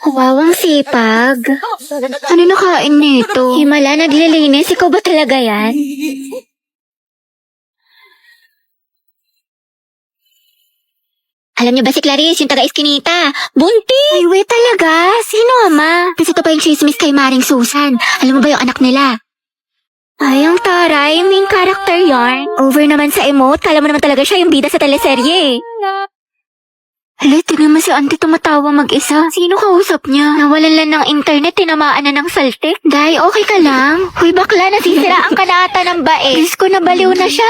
Wawang sipag. Ano nakain nito? Himala, naglilinis. Ikaw ba talaga yan? Alam niyo ba si Clarice, yung taga-Eskinita? Bunti! Ay, wait talaga? Sino, ama? Kasi ito pa yung chismis kay Maring Susan. Alam mo ba yung anak nila? Ay, ang taray. Main character yarn. Over naman sa emote. Kala mo naman talaga siya yung bida sa teleserye. Hala, tignan mo si auntie tumatawa mag-isa. Sino kausap niya? Nawalan lang ng internet, tinamaan na ng saltik. Day, okay ka lang? Hoy, bakla, nasisiraan ka na ata ng bae. Diyos ko, nabaliw na siya.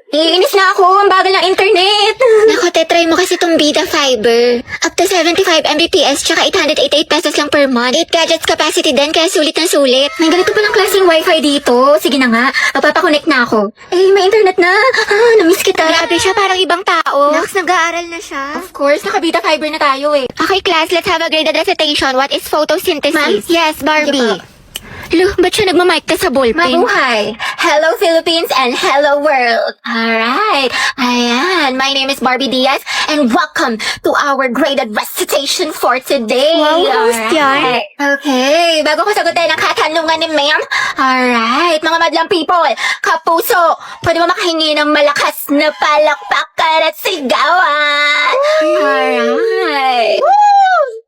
Iinis na ako, ang bagal ng internet. Nako, tetry mo kasi tong Bida Fiber. Up to 75 Mbps, tsaka 888 pesos lang per month. 8 gadgets capacity din, kaya sulit na sulit. May ganito palang klaseng wifi dito. Sige na nga, mapapakonect na ako. Eh, may internet na. Namiss kita. Grabe siya, parang ibang tao. Nax, nag-aaral na siya. Of course, naka-Bida Fiber na tayo eh. Okay, class, let's have a graded recitation. What is photosynthesis? Ma'am? Yes, Barbie. Lo, ba't siya nagmamic ka sa ballpen? Mabuhay! Hello Philippines and hello world! Alright, ayan, my name is Barbie Diaz and welcome to our graded recitation for today! Wow, host yan! Okay, bago ko sagutin ang katanungan ni ma'am, alright, mga madlang people, kapuso, pwede mo makahingi ng malakas na palakpakan at sigawan! Alright!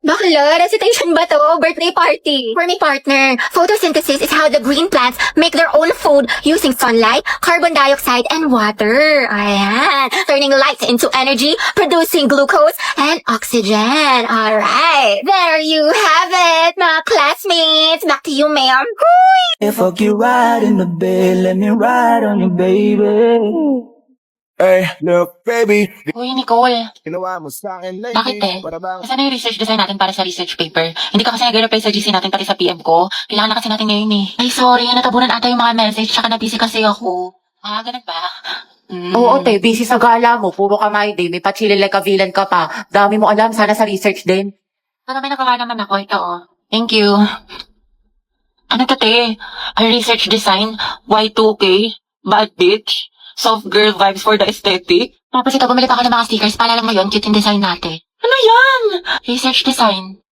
Bakla, recitation ba to? Birthday party. For my partner, photosynthesis is how the green plants make their own food using sunlight, carbon dioxide, and water. Ayan. Turning light into energy, producing glucose and oxygen. Alright. There you have it, mga classmates. Back to you, ma'am. If I get right in the bed, let me ride on you, baby. Hey, look, baby. Uy, Nicole. Ginawa mo sa akin lately. Bakit eh? Para bang... Kasi yung research design natin para sa research paper. Hindi ka kasi nag-reply sa GC natin pati sa PM ko. Kailangan na kasi natin ngayon eh. Ay, sorry. Natabunan ata yung mga message. Tsaka na-busy kasi ako. Ganun ba? Oo, te. Busy sa gala mo. Puro ka my day. May pa-chilling like a villain ka pa. Dami mo alam. Sana sa research din. Pero may nagawa naman ako. Ito oh. Thank you. Ano to, te? Ay, research design? Y2K? Bad bitch? Soft girl vibes for the aesthetic? Tapos ito, bumili pa ako ng mga stickers. Paalala mo yun, cute yung design natin. Ano yan? Research design.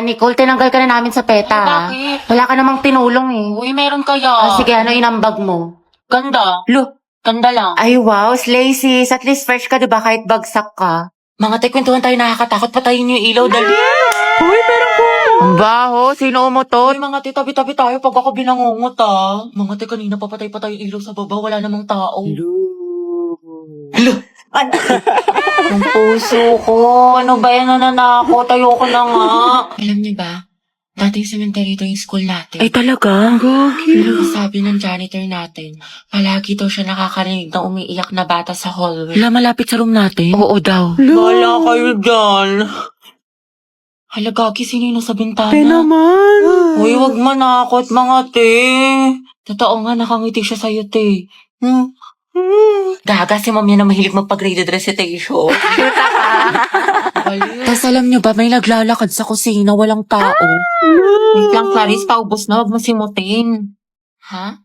Nicole, tinanggal ka na namin sa PETA, Ay, ha? bakit? Wala ka namang tinulong, eh. Uy, meron kaya. Sige, ano inambag mo? Ganda. Lo, Ganda lang. ay wow, slay sis. At least fresh ka, diba? Kahit bagsak ka. Mga te, kwentuhan tayo nakakatakot. Patayin niyo yung ilaw, dali. Uy, pero ang baho. Sino mo to? Uy, mga te, tabi-tabi tayo pag ako binangungot, ah. Mga te, kanina papatay-patay yung ilaw sa baba. Wala namang tao. Ang puso ko. Ano ba yan, nananakot? Ayoko na nga. Alam niyo ba? Dati yung cemetery ito yung school natin. Ay, talaga? Pero sabi ng janitor natin, palagi daw siya nakakarinig ng umiiyak na bata sa hallway. Wala, malapit sa room natin. Oo daw. Wala kayo dyan. Hala, Gagi, sino yung nasa bintana? naman. Uy, wag manakot, mga te. Totoo nga, nakangiti siya sa'yo, te. Gaga, si ma'am yan na mahilig magpag-graded recitation. Tapos alam nyo ba, may naglalakad sa kusina, walang tao. Wait lang, Clarice, paubos na, wag mo simutin. Ha?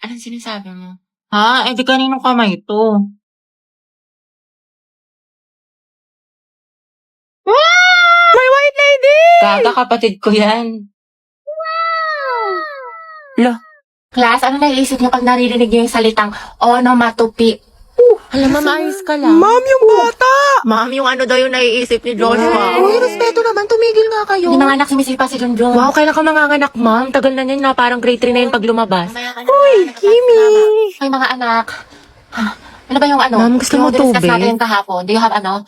Anong sinasabi mo? Ha? Eh, di kaninong kamay to? May white lady! Gaga, kapatid ko yan. Lo, Class, ano naiisip niyo pag naririnig niyo yung salitang onomatopoeia? alam mo, maayos ka lang. Ma'am, yung bata! Ma'am, yung ano daw yung naiisip ni Joshua. Uy, respeto naman. Tumigil nga kayo. Hindi mga anak, sumisipa si Junjun. Wow, kailan ka manganganak, ma'am? Tagal na yan na, parang grade 3 na yun pag lumabas. Uy, Kimi! Ay, mga anak. Ano ba yung ano? Ma'am, gusto yung mo discuss tubig? natin kahapon. Do you have ano?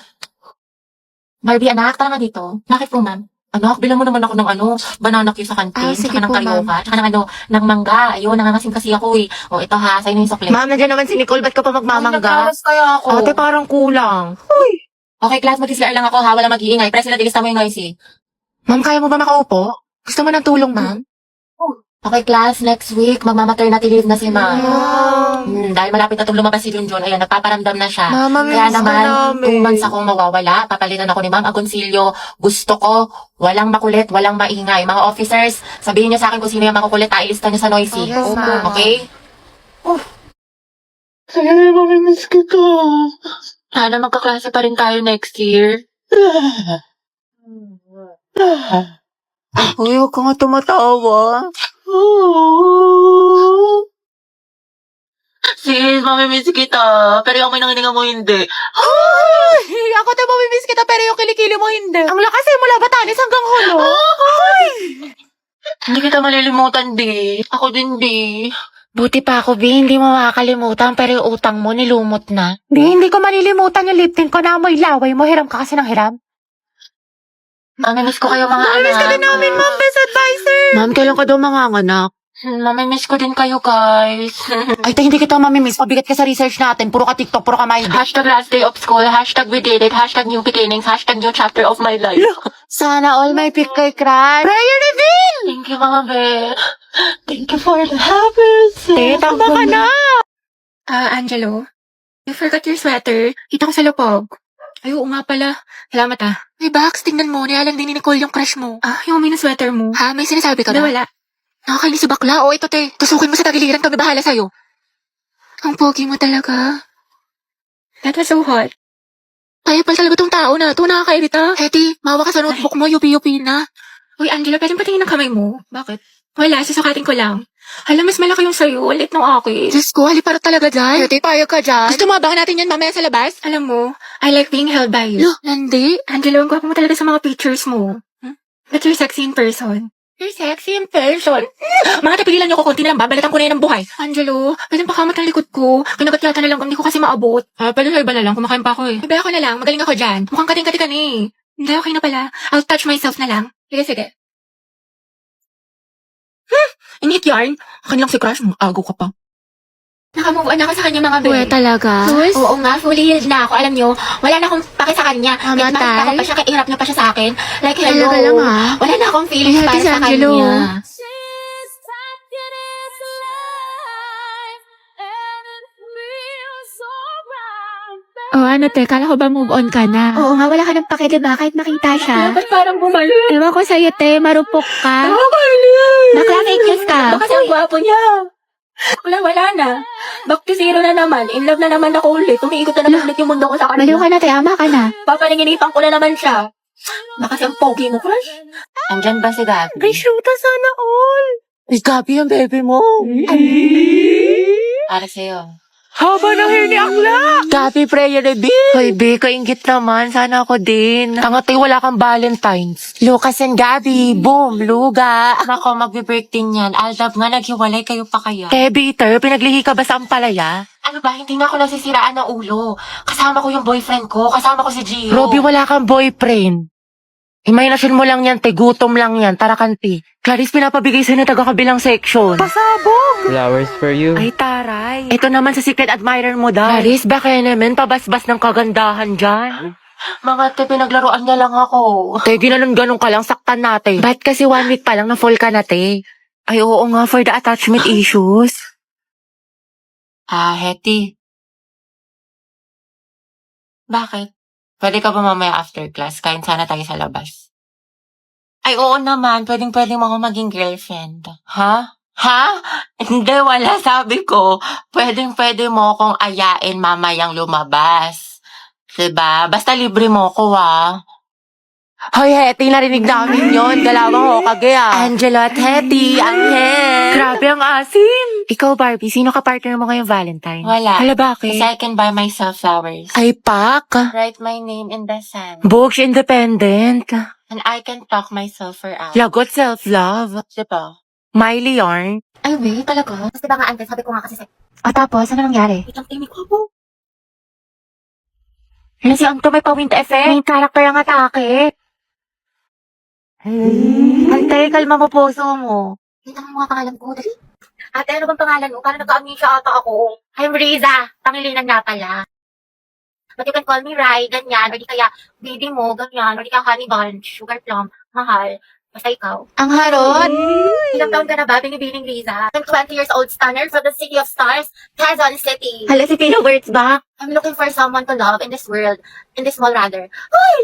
Barbie, anak, tara nga dito. Bakit po, ma'am? Anak, bilang mo naman ako ng banana cue sa kantin, Sige tsaka ng po, karyoka, tsaka ng ng mangga. Ayun, nangangasim kasi ako eh. O, ito ha, sa'yo na yung sukli. Ma'am, nandiyan naman si Nicole, ba't ka pa magmamangga? Kaya ako. Ate, parang kulang. Okay, class, mag-islar lang ako ha, wala mag-iingay. Press na dilista mo yung noisy. Ma'am, kaya mo ba makaupo? Gusto mo ng tulong, ma'am? Okay, class, next week, magmamaternity leave na si ma'am. Dahil malapit na itong lumabas si Junjun, ayan, nagpaparamdam na siya. Mama, Kaya miss ka naman, namin. 2 months akong mawawala. Papalitan ako ni Ma'am Agoncillo. Gusto ko, walang makulit, walang maingay. Mga officers, sabihin niyo sa akin kung sino yung makukulit, ilista niyo sa noisy. Yes, ma'am. Okay? Sige, mamimiss kita. Sana magkaklase pa rin tayo next year. Uy, huwag ka nga tumatawa. Sis, mamimiss kita. Pero yung may nangininga mo hindi. Ay, ako tayo mamimiss kita pero yung kilikili mo hindi. Ang lakas eh, mula Batanes hanggang Hulo. Hindi kita malilimutan, di. Ako din, di. Buti pa ako, Bi, hindi mo makakalimutan pero yung utang mo nilumot na. Hindi ko malilimutan yung lip tint ko na amoy laway mo. Hiram ka kasi ng hiram. Mamimiss ko kayo mga anak. Mamimiss ka din namin, Ma'am, best advisor. Ma'am, kailan ka daw manganganak? Mamimiss ko din kayo, guys. Ay, hindi kita mamimiss. Pabigat ka sa research natin. Puro ka TikTok, puro ka my Hashtag last day of school, hashtag we did it, hashtag new beginnings, hashtag new chapter of my life. Sana all may pick kay crush. Prayer reveal! Thank you, mga be. Thank you for the happiness. Tama ka na! Angelo, you forgot your sweater. Kita ko sa lupog. Ay, oo nga pala. Salamat Hey, Bax, tingnan mo. Nialang din ni Nicole yung crush mo. Yung mini sweater mo. May sinasabi ka ba? Wala. Nakakainis si bakla. Ito te. Tusukin mo sa tagiliran. Kami bahala sa'yo. Ang pogi mo talaga. That was so hot. Kaya pala talaga tong tao na ito. Nakakairita. Hetty, mawa ka sa notebook mo. Yupi-yupi na. Uy, Angela, pwedeng patingin ng kamay mo. Bakit? Wala, susukatin ko lang. Alam, mas malaki yung sa'yo. Ulit ng akin. Diyos ko, halipara talaga dyan. Hetty, payag ka dyan. Gusto mo abangan natin yan mamaya sa labas? Alam mo, I like being held by you. Nandi, Angela, ang gwapo mo talaga sa mga pictures mo. But you're sexy in person. You're sexy in person. Mga tapigilan niyo ko, konti na lang, babalatan ko na yan ng buhay. Angelo, pwedeng pakamat ng likod ko. Kinagat yata na lang, hindi ko kasi maabot. Pwede sa iba na lang, kumakain pa ako eh. Iba ako na lang, magaling ako dyan. Mukhang kating-kati ka na eh. Hindi, okay na pala. I'll touch myself na lang. Sige. Init yarn. Akin lang si crush mo, agaw ka pa. Nakamove on ako sa kanya mga be. Uwe, talaga? Sus? Oo nga, fully healed na ako. Alam nyo, wala na akong pake sa kanya. Kahit makita ko pa siya, kairap niya pa siya sa akin. Like, hello. Talaga lang, Wala na akong feelings Ay, para si sa Angelo. kanya. Ano, te? Kala ko ba move on ka na? Oo nga, wala ka ng pake, diba? Kahit makita siya. Ba't parang bumalik? Ewan ko sa'yo, te. Marupok ka. Bakla fake news ka. Kasi ang gwapo niya. Wala na. Back to zero na naman. In love na naman ako ulit. Umiikot na naman ulit yung mundo ko sa Maliw kanya. ka na, te. Ama ka na. Papaninginipan ko na naman siya. Baka siyang pogi mo, crush. Andyan ba si Gabi? Ay, shoota sana all. Ay, Gabi yung baby mo. Para sa'yo. Haba ng hair ni Akla. Gabi, prayer reveal. Hoy, Be, kaingit naman. Sana ako din. Tangatay, wala kang Valentine's. Lucas and Gabi, boom, luga. Nako, magbe-birthday niyan. Aldab nga, naghiwalay kayo pa kaya. Bitter, pinaglihi ka ba sa Ampalaya? Ano ba, hindi na ako nasisiraan ng ulo. Kasama ko yung boyfriend ko, kasama ko si Gio. Robby, wala kang boyfriend. Imahinasyon mo lang yan, te. Gutom lang yan. Tara, kanti. Clarice, pinapabigay sa'yo ng taga-kabilang section. Pasabog! Flowers for you. Ay, taray. Ito naman sa secret admirer mo daw. Clarice, baka naman pabasbas ng kagandahan dyan. Mga te, pinaglaruan niya lang ako. Te, ginanon-ganon ka lang, saktan natin. Ba't kasi 1 week pa lang na full ka na, te? Ay, oo nga, for the attachment issues. Hetty. Bakit? Pwede ka ba mamaya after class? Kain sana tayo sa labas. Ay, oo naman. Pwede mo ako maging girlfriend. Ha? Ha? Hindi, wala. Sabi ko, pwede mo akong ayain mamayang lumabas. Diba? Basta libre mo ko, Hoy, Hetty, narinig namin yon. Galawang ho kage, Angelo at Hetty, Angel. Grabe ang asim. Ikaw, Barbie, sino ka partner mo ngayong Valentine? Wala. Hala, bakit? Kasi I can buy myself flowers. Ay, pak. Write my name in the sand. Books independent. And I can talk myself for hours. Lagot self-love. Diba? Miley yarn. Ay, wait, talaga? Tapos diba nga, Ante, sabi ko nga kasi tapos, ano nangyari? Itang timig ko po. Ano si Anto may pa-wind effect? May character ang atake. Ante, kalma mo puso mo. Wait, ano mga pangalan ko? Dali. Ate, ano bang pangalan mo? Parang nagka-amnesia ata ako. I'm Riza. Pangilinan nga pala. But you can call me Rai, ganyan. O di kaya, baby mo, ganyan. O di kaya honey bunch, sugar plum, mahal. Basta ikaw. Ang harot! Ilang taon ka na ba, binibining Riza? I'm 20 years old stunner from the city of stars, Quezon City. Hala, si Pino words ba? I'm looking for someone to love in this world. In this world, rather. Ay!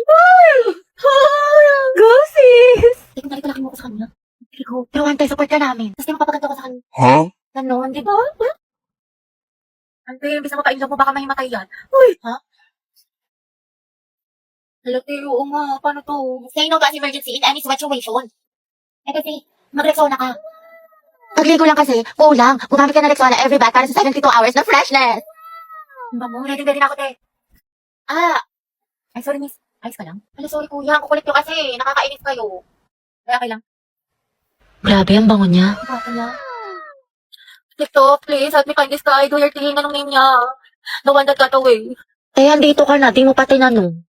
Go, sis! Ikaw nalito mo ko sa kanya. Ikaw, pero Ante, support ka namin. Tapos di mapapaganto ko sa kanya. Huh? Ganon, di ba? Ante, imbis na mapainlove mo, baka mahimatay yan. Uy! Ha? Hala, te, oo nga. Paano to? Say no to as emergency in any situation. Eh kasi, mag-Rexona ka. Pagligo lang kasi, kulang. Gumamit ka ng Rexona every bath para sa 72 hours na freshness. Bango, ready na ako, te. Ay, sorry, miss. Ayos ka lang? Hala, sorry, kuya. Ang kukulit nyo kasi. Nakakainis kayo. Kaya okay lang. Grabe, ang bango niya. Grabe niya. TikTok, please, help me find this guy. Do your thing. Anong name niya? The one that got away. Eh, andito ka na. Di mo pa tinanong.